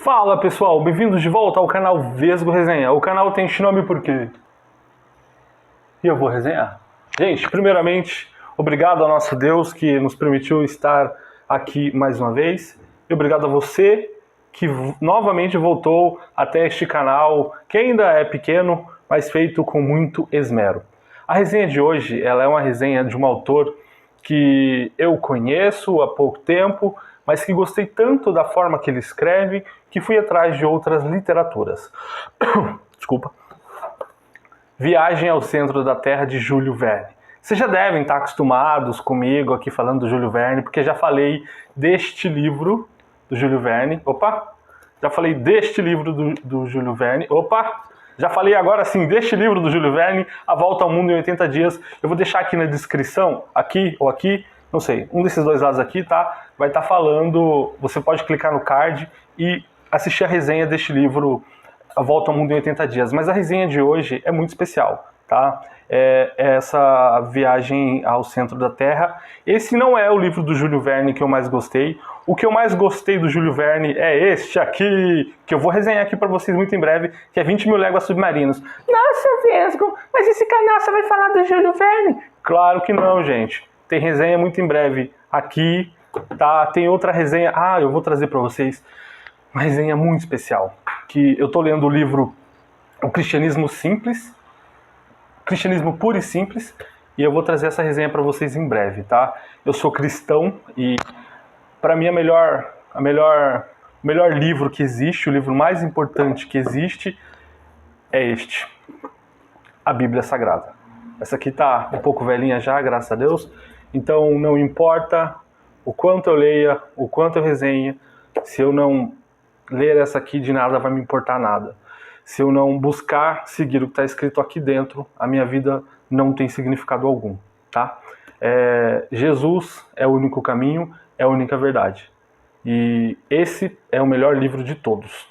Fala pessoal, bem-vindos de volta ao canal Vesgo Resenha. O canal tem este nome porque eu vou resenhar. Gente, primeiramente, obrigado ao nosso Deus que nos permitiu estar aqui mais uma vez. E obrigado a você que novamente voltou até este canal, que ainda é pequeno, mas feito com muito esmero. A resenha de hoje, ela é uma resenha de um autor que eu conheço há pouco tempo, mas que gostei tanto da forma que ele escreve, que fui atrás de outras literaturas. Desculpa. Viagem ao Centro da Terra, de Júlio Verne. Vocês já devem estar acostumados comigo aqui falando do Júlio Verne, porque já falei deste livro do Júlio Verne. Opa! Já falei deste livro do Júlio Verne. Opa! Já falei agora sim deste livro do Júlio Verne, A Volta ao Mundo em 80 Dias. Eu vou deixar aqui na descrição, aqui ou aqui, não sei, um desses dois lados aqui, tá? Vai estar falando, você pode clicar no card e assistir a resenha deste livro, A Volta ao Mundo em 80 Dias. Mas a resenha de hoje é muito especial, tá? É essa viagem ao centro da Terra. Esse não é o livro do Júlio Verne que eu mais gostei. O que eu mais gostei do Júlio Verne é este aqui, que eu vou resenhar aqui para vocês muito em breve, que é 20 Mil Léguas Submarinas. Nossa, Vesgo, mas esse canal você vai falar do Júlio Verne? Claro que não, gente. Tem resenha muito em breve aqui, tá? Tem outra resenha, eu vou trazer para vocês uma resenha muito especial, que eu tô lendo o livro O Cristianismo Simples, Cristianismo Puro e Simples, e eu vou trazer essa resenha para vocês em breve, tá? Eu sou cristão e para mim o melhor livro que existe, o livro mais importante que existe é este, a Bíblia Sagrada. Essa aqui tá um pouco velhinha já, graças a Deus, então não importa o quanto eu leia, o quanto eu resenhe, se eu não ler essa aqui, de nada vai me importar nada. Se eu não buscar seguir o que está escrito aqui dentro, a minha vida não tem significado algum, tá? Jesus é o único caminho, é a única verdade. E esse é o melhor livro de todos.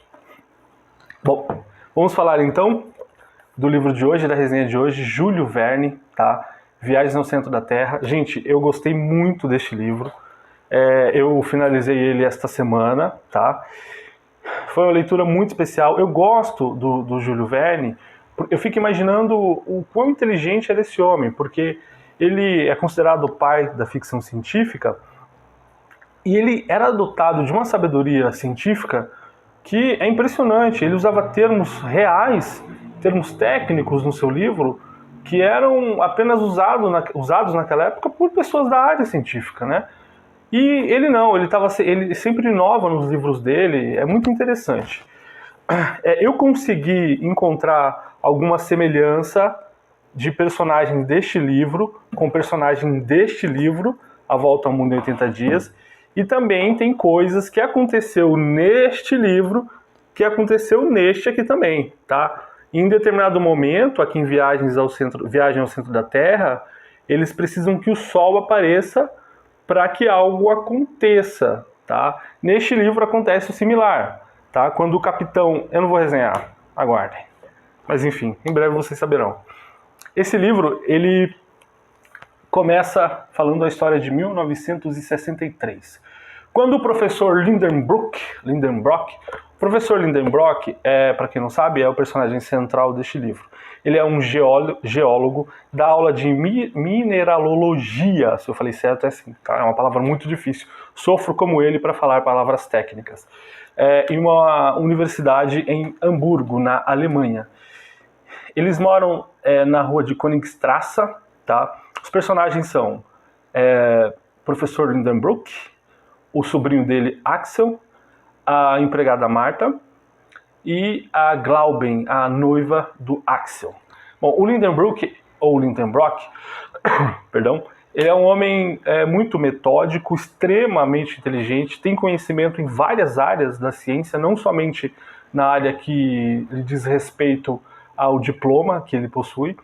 Bom, vamos falar então do livro de hoje, da resenha de hoje, Júlio Verne, tá? Viagens ao Centro da Terra. Gente, eu gostei muito deste livro. Eu finalizei ele esta semana, tá? Foi uma leitura muito especial. Eu gosto do Júlio Verne. Eu fico imaginando o quão inteligente era esse homem, porque ele é considerado o pai da ficção científica e ele era dotado de uma sabedoria científica que é impressionante. Ele usava termos reais, termos técnicos no seu livro, que eram apenas usados naquela época por pessoas da área científica, né? E ele não, ele sempre inova nos livros dele, é muito interessante. Eu consegui encontrar alguma semelhança de personagens deste livro com personagens deste livro, A Volta ao Mundo em 80 Dias, e também tem coisas que aconteceu neste livro que aconteceu neste aqui também, tá? Em determinado momento, aqui em Viagem ao Centro da Terra, eles precisam que o Sol apareça para que algo aconteça, tá? Neste livro acontece o similar, tá? Quando o capitão... Eu não vou resenhar, aguardem. Mas enfim, em breve vocês saberão. Esse livro, ele começa falando a história de 1963. Quando o professor Lidenbrock, o professor Lidenbrock, para quem não sabe, é o personagem central deste livro. Ele é um geólogo, dá aula de mineralogia, se eu falei certo é assim, tá? É uma palavra muito difícil. Sofro como ele para falar palavras técnicas. Em uma universidade em Hamburgo, na Alemanha. Eles moram na rua de Königstrasse, tá? Os personagens são professor Lidenbrock, o sobrinho dele, Axel, a empregada Marta e a Glauben, a noiva do Axel. Bom, o Lidenbrock, perdão, ele é um homem muito metódico, extremamente inteligente, tem conhecimento em várias áreas da ciência, não somente na área que lhe diz respeito ao diploma que ele possui,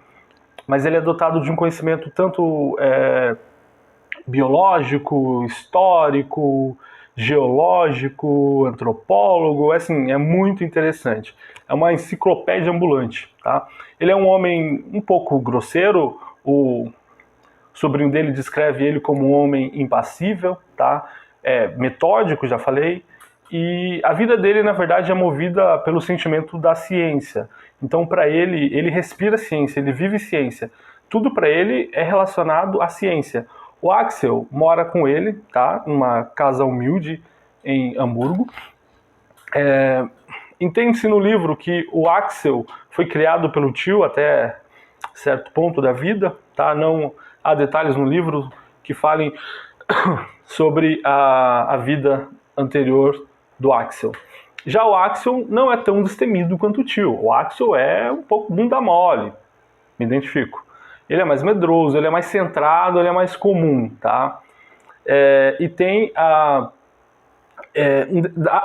mas ele é dotado de um conhecimento tanto biológico, histórico, geológico, antropólogo, assim, é muito interessante. É uma enciclopédia ambulante, tá? Ele é um homem um pouco grosseiro, o sobrinho dele descreve ele como um homem impassível, tá? Metódico, já falei, E a vida dele, na verdade, é movida pelo sentimento da ciência. Então, para ele respira ciência, ele vive ciência. Tudo para ele é relacionado à ciência. O Axel mora com ele, tá? Numa casa humilde em Hamburgo. Entende-se no livro que o Axel foi criado pelo tio até certo ponto da vida, tá? Não há detalhes no livro que falem sobre a vida anterior do Axel. Já o Axel não é tão destemido quanto o tio. O Axel é um pouco bunda mole, me identifico. Ele é mais medroso, ele é mais centrado, ele é mais comum, tá? E tem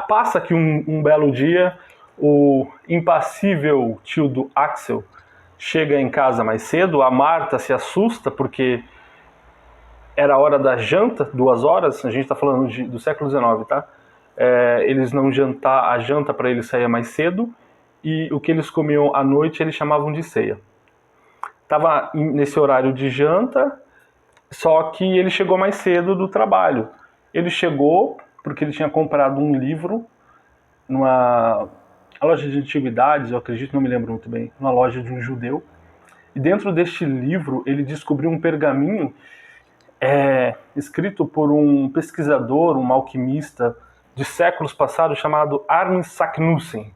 passa que um belo dia o impassível tio do Axel chega em casa mais cedo, a Marta se assusta porque era a hora da janta, 2 horas, a gente está falando do século XIX, tá? Eles não jantar, a janta para eles saía mais cedo, e o que eles comiam à noite eles chamavam de ceia. Estava nesse horário de janta, só que ele chegou mais cedo do trabalho. Ele chegou porque ele tinha comprado um livro numa loja de antiguidades, eu acredito, não me lembro muito bem, numa loja de um judeu. E dentro deste livro ele descobriu um pergaminho escrito por um pesquisador, um alquimista de séculos passados chamado Armin Saknussemm.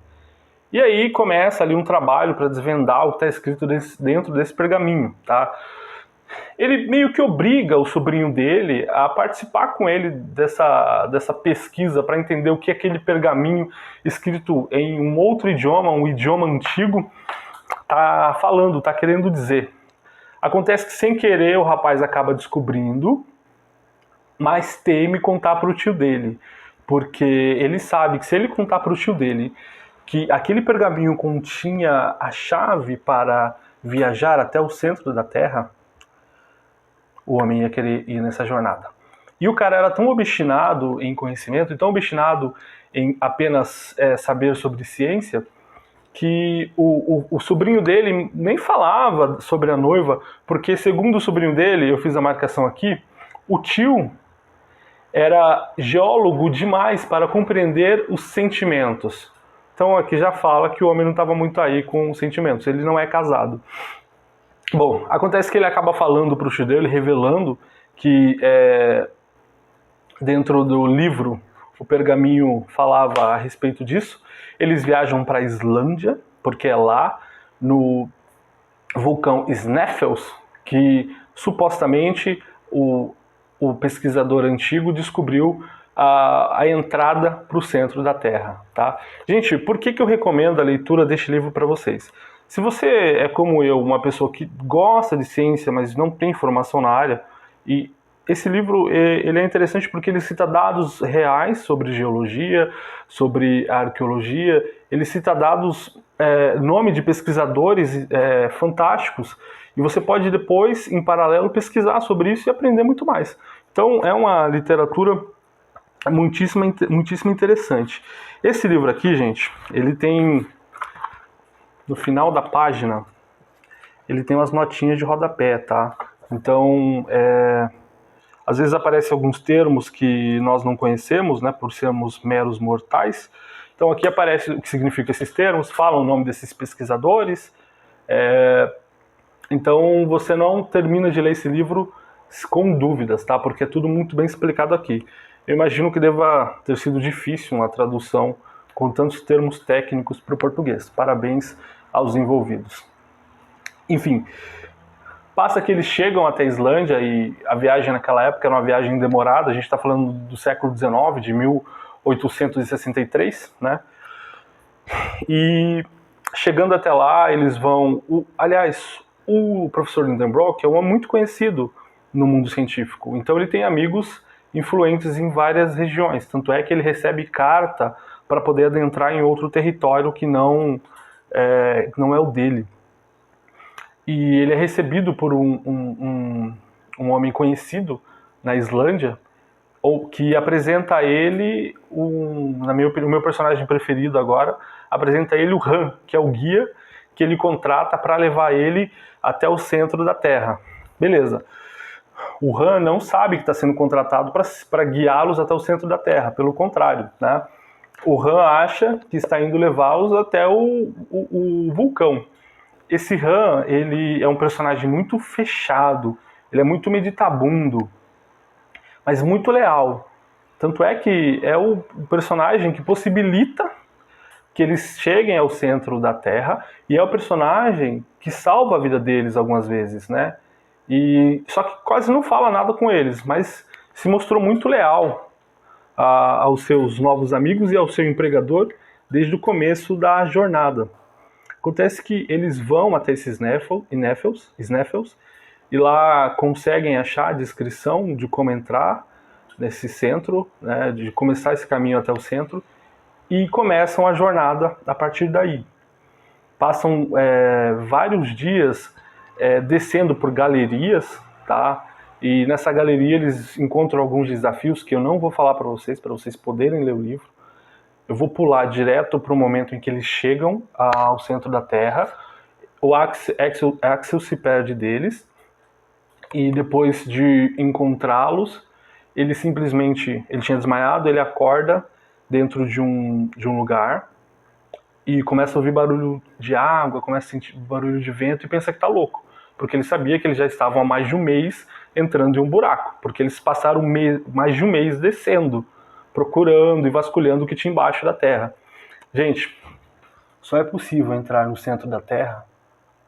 E aí começa ali um trabalho para desvendar o que está escrito dentro desse pergaminho, tá? Ele meio que obriga o sobrinho dele a participar com ele dessa pesquisa para entender o que aquele pergaminho escrito em um outro idioma, um idioma antigo, tá falando, tá querendo dizer. Acontece que sem querer o rapaz acaba descobrindo, mas teme contar para o tio dele, porque ele sabe que se ele contar para o tio dele que aquele pergaminho continha a chave para viajar até o centro da Terra, o homem ia querer ir nessa jornada. E o cara era tão obstinado em conhecimento, e tão obstinado em apenas saber sobre ciência, que o sobrinho dele nem falava sobre a noiva, porque segundo o sobrinho dele, eu fiz a marcação aqui, o tio era geólogo demais para compreender os sentimentos. Então aqui já fala que o homem não estava muito aí com os sentimentos, ele não é casado. Bom, acontece que ele acaba falando para o tio dele, revelando que dentro do livro o pergaminho falava a respeito disso. Eles viajam para a Islândia, porque é lá no vulcão Snæfell que supostamente o pesquisador antigo descobriu a entrada para o centro da Terra. Tá? Gente, por que eu recomendo a leitura deste livro para vocês? Se você é como eu, uma pessoa que gosta de ciência, mas não tem formação na área, e esse livro ele é interessante porque ele cita dados reais sobre geologia, sobre arqueologia, ele cita dados, nome de pesquisadores fantásticos, e você pode depois, em paralelo, pesquisar sobre isso e aprender muito mais. Então é uma literatura muitíssimo interessante. Esse livro aqui, gente, ele tem, no final da página, ele tem umas notinhas de rodapé, tá? Então, às vezes aparecem alguns termos que nós não conhecemos, né, por sermos meros mortais. Então aqui aparece o que significa esses termos, fala o nome desses pesquisadores. Então você não termina de ler esse livro com dúvidas, tá? Porque é tudo muito bem explicado aqui. Eu imagino que deva ter sido difícil uma tradução com tantos termos técnicos para o português. Parabéns aos envolvidos. Enfim, passa que eles chegam até a Islândia, e a viagem naquela época era uma viagem demorada, a gente está falando do século XIX, de 1863, né? E chegando até lá, eles vão... o professor Lindenbrock é um homem muito conhecido no mundo científico, então ele tem amigos influentes em várias regiões, tanto é que ele recebe carta para poder adentrar em outro território que não é o dele. E ele é recebido por um homem conhecido na Islândia, que apresenta a ele, o meu personagem preferido agora, apresenta a ele o Han, que é o guia que ele contrata para levar ele até o centro da Terra. Beleza. O Han não sabe que está sendo contratado para guiá-los até o centro da Terra, pelo contrário, né? o Han acha que está indo levá-los até o vulcão. Esse Han, ele é um personagem muito fechado, ele é muito meditabundo, mas muito leal. Tanto é que é o personagem que possibilita que eles cheguem ao centro da Terra, e é o personagem que salva a vida deles algumas vezes, né? E só que quase não fala nada com eles, mas se mostrou muito leal aos seus novos amigos e ao seu empregador desde o começo da jornada. Acontece que eles vão até esses Snaffles e lá conseguem achar a descrição de como entrar nesse centro, né, de começar esse caminho até o centro, e começam a jornada a partir daí. Passam vários dias descendo por galerias, tá? E nessa galeria eles encontram alguns desafios que eu não vou falar para vocês poderem ler o livro. Eu vou pular direto para o momento em que eles chegam ao centro da Terra. O Axel se perde deles, e depois de encontrá-los, ele tinha desmaiado, ele acorda dentro de um lugar e começa a ouvir barulho de água, começa a sentir barulho de vento e pensa que está louco, porque ele sabia que eles já estavam há mais de um mês entrando em um buraco, porque eles passaram mais de um mês descendo, procurando e vasculhando o que tinha embaixo da Terra. Gente, só é possível entrar no centro da Terra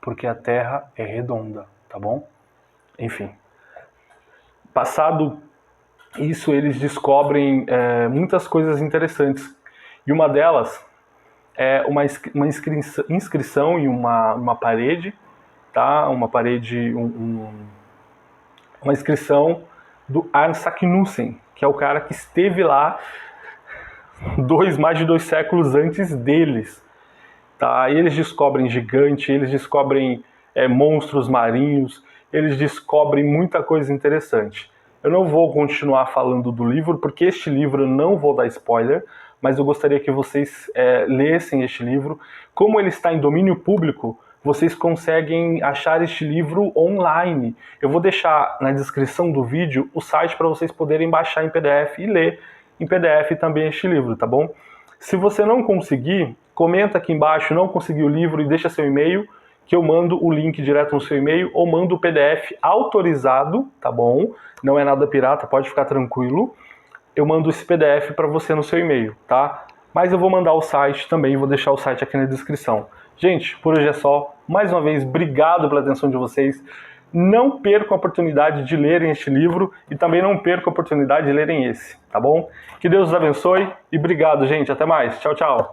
porque a Terra é redonda, tá bom? Enfim, passado isso, eles descobrem muitas coisas interessantes. E uma delas é uma inscrição em uma parede, tá? Uma parede, uma inscrição do Arne Saknussemm, que é o cara que esteve lá mais de 2 séculos antes deles. Tá? E eles descobrem gigante, eles descobrem monstros marinhos, eles descobrem muita coisa interessante. Eu não vou continuar falando do livro, porque este livro eu não vou dar spoiler, mas eu gostaria que vocês lessem este livro. Como ele está em domínio público, vocês conseguem achar este livro online. Eu vou deixar na descrição do vídeo o site para vocês poderem baixar em PDF e ler em PDF também este livro, tá bom? Se você não conseguir, comenta aqui embaixo, não conseguiu o livro, e deixa seu e-mail, que eu mando o link direto no seu e-mail, ou mando o PDF autorizado, tá bom? Não é nada pirata, pode ficar tranquilo. Eu mando esse PDF para você no seu e-mail, tá? Mas eu vou mandar o site também, vou deixar o site aqui na descrição. Gente, por hoje é só. Mais uma vez, obrigado pela atenção de vocês. Não percam a oportunidade de lerem este livro e também não percam a oportunidade de lerem esse, tá bom? Que Deus os abençoe e obrigado, gente. Até mais. Tchau, tchau.